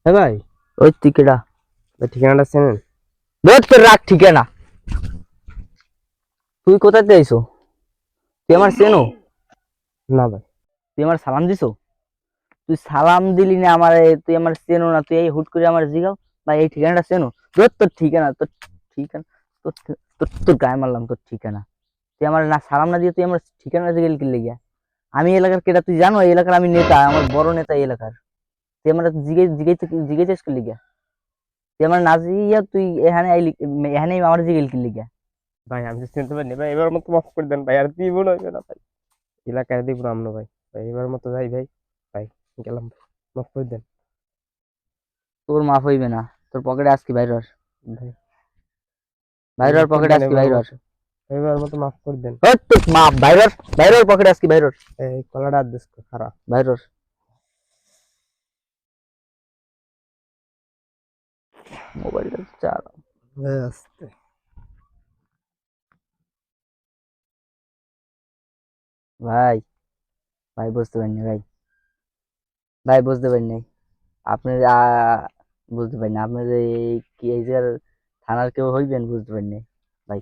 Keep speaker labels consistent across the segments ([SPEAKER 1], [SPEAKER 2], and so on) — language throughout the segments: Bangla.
[SPEAKER 1] হ্যাঁ ভাই,
[SPEAKER 2] ওই টিকেটা
[SPEAKER 1] ঠিকানাটা চেনেন?
[SPEAKER 2] বেদ করে রাখ ঠিকানা। তুই কোথাতে আইছো? তুই আমার চেনো?
[SPEAKER 1] না ভাই।
[SPEAKER 2] তুই আমার সালাম দিছো? তুই সালাম দিলি না আমারে, তুই আমার চেনো না, তুই এই হুট করে আমার জিগাও ভাই এই ঠিকানাটা চেনো? তোর ঠিকানা, ঠিকানা তোর তোর গায়ে মারলাম তোর ঠিকানা। তুই আমার না সালাম না দিয়ে তুই আমার ঠিকানা জিগেল কি লেগে? আমি এলাকার কেটা তুই জানো? এই এলাকার আমি নেতা, আমার বড় নেতা এই এলাকার। তুই আমার জিগাইছিস কি লেগে? তুই আমার না জিগিয়া তুই এখানে আইলি, এখানে আমার জিগেল কি লেগে?
[SPEAKER 1] ভাই আমি তো চিনতে পারিনি ভাই, এবার মতো মাফ করে দেন ভাই, আর দিব না না ভাই, এলাকায় দিব না আমরা ভাই। ভাই এবার মতো যাই ভাই, ভাই গেলাম ভাই, মাফ করে দেন
[SPEAKER 2] তোর মাফ হইবে না, তোর পকেটে আজকে বাইর হর,
[SPEAKER 1] ভাই।
[SPEAKER 2] বাইর হর
[SPEAKER 1] মাফ করে
[SPEAKER 2] পকেটে
[SPEAKER 1] দেন
[SPEAKER 2] আজকে
[SPEAKER 1] এবার
[SPEAKER 2] বাইর হর।
[SPEAKER 1] মতো, এবার মতো মাফ করে দেন।
[SPEAKER 2] হট তোর মাপ বাইর হর, বাইর হর পকেটে আজকে বাইর হর,
[SPEAKER 1] এই কলাটা আর দিস খারাপ।
[SPEAKER 2] বাইর হর। মোবাইলটা চালা
[SPEAKER 1] ভাই আস্তে।
[SPEAKER 2] ভাই, ভাই বুঝতে পারিনি ভাই, ভাই বুঝতে পারিনি। আপনি বুঝতে পারিনি আপনি যে কি এই যে থানার কেউ হইবেন বুঝতে পারিনি ভাই।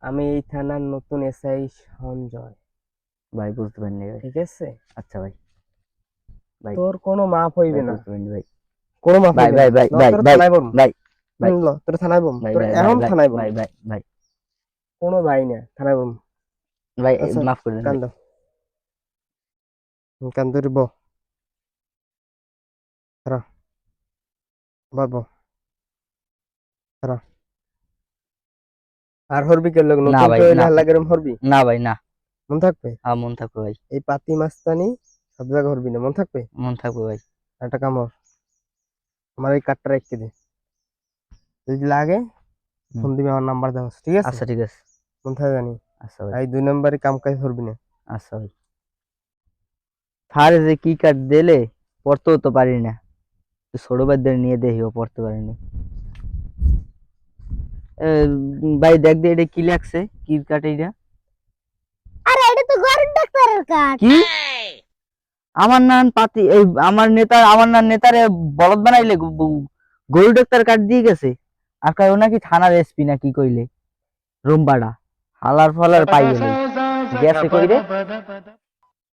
[SPEAKER 1] আমি এই থানার নতুন এসআই সঞ্জয়।
[SPEAKER 2] ভাই বুঝতে পারিনি ভাই।
[SPEAKER 1] ঠিক আছে,
[SPEAKER 2] আচ্ছা ভাই, ভাই
[SPEAKER 1] তোর কোনো মাফ
[SPEAKER 2] ভাই
[SPEAKER 1] হইবে না,
[SPEAKER 2] বুঝতে পারিনি ভাই।
[SPEAKER 1] কোনো মাফ
[SPEAKER 2] ভাই
[SPEAKER 1] হইবে
[SPEAKER 2] ভাই
[SPEAKER 1] না।
[SPEAKER 2] ভাই
[SPEAKER 1] ন
[SPEAKER 2] ভাই
[SPEAKER 1] তোর
[SPEAKER 2] ভাই
[SPEAKER 1] থানায় বলবো,
[SPEAKER 2] ভাই ভাই
[SPEAKER 1] তোর থানায় বলবো,
[SPEAKER 2] ভাই
[SPEAKER 1] তোর
[SPEAKER 2] ভাই ভাই
[SPEAKER 1] এখন
[SPEAKER 2] ভাই
[SPEAKER 1] থানায় বলবো।
[SPEAKER 2] ভাই ভাই ভাই
[SPEAKER 1] কোনো ভাই না, থানায় বলবো।
[SPEAKER 2] ভাই
[SPEAKER 1] আচ্ছা
[SPEAKER 2] মাফ করে দেন ভাই।
[SPEAKER 1] কান্দ, কান্দ রে বো, খারা বাবো, খারা। আর হরবি কে লোক
[SPEAKER 2] না
[SPEAKER 1] নতুন
[SPEAKER 2] ভাই
[SPEAKER 1] কেউ এলে
[SPEAKER 2] না,
[SPEAKER 1] হাল্লা গরম হরবি,
[SPEAKER 2] না ভাই না।
[SPEAKER 1] মন থাকবে।
[SPEAKER 2] হ্যাঁ মন থাকবে ভাই,
[SPEAKER 1] এই পাতি মাস্তানি সব জায়গায় হরবি না, মন থাকবে।
[SPEAKER 2] মন থাকবে ভাই।
[SPEAKER 1] আর একটা কামড়, আমার এই কার্ডটা রেখে দে, যদি লাগে
[SPEAKER 2] হুম,
[SPEAKER 1] ফোন দিবি, আমার নাম্বার দেওয়া আছে, ঠিক আছে?
[SPEAKER 2] আচ্ছা ঠিক আছে।
[SPEAKER 1] মন থাকে জানি।
[SPEAKER 2] আচ্ছা ভাই,
[SPEAKER 1] এই 2 নম্বরে কাম কাজ হরবি না।
[SPEAKER 2] আচ্ছা ভাই। স্যার যে কি কার্ড দিলে পড়তেও তো পারি না, তো ছোট বাচ্চাদের নিয়ে দেখিও পড়তে পারিনি। ভাই দেখ দে এটা কি লাগছে, কি কার্ড এটা?
[SPEAKER 3] আরে এটা তো গরিব ডাক্তারের কার্ড।
[SPEAKER 2] কি আমার নাম পাতি এই আমার নেতা, আমার নাম নেতারে বলদ বানাইলে গরু ডাক্তার কার্ড দিয়ে গেছে। আর কয় ও নাকি থানার এসপি না কি কইলে, রুমবাড়া হালার ফালার পাই গেলে গেছে কইরে।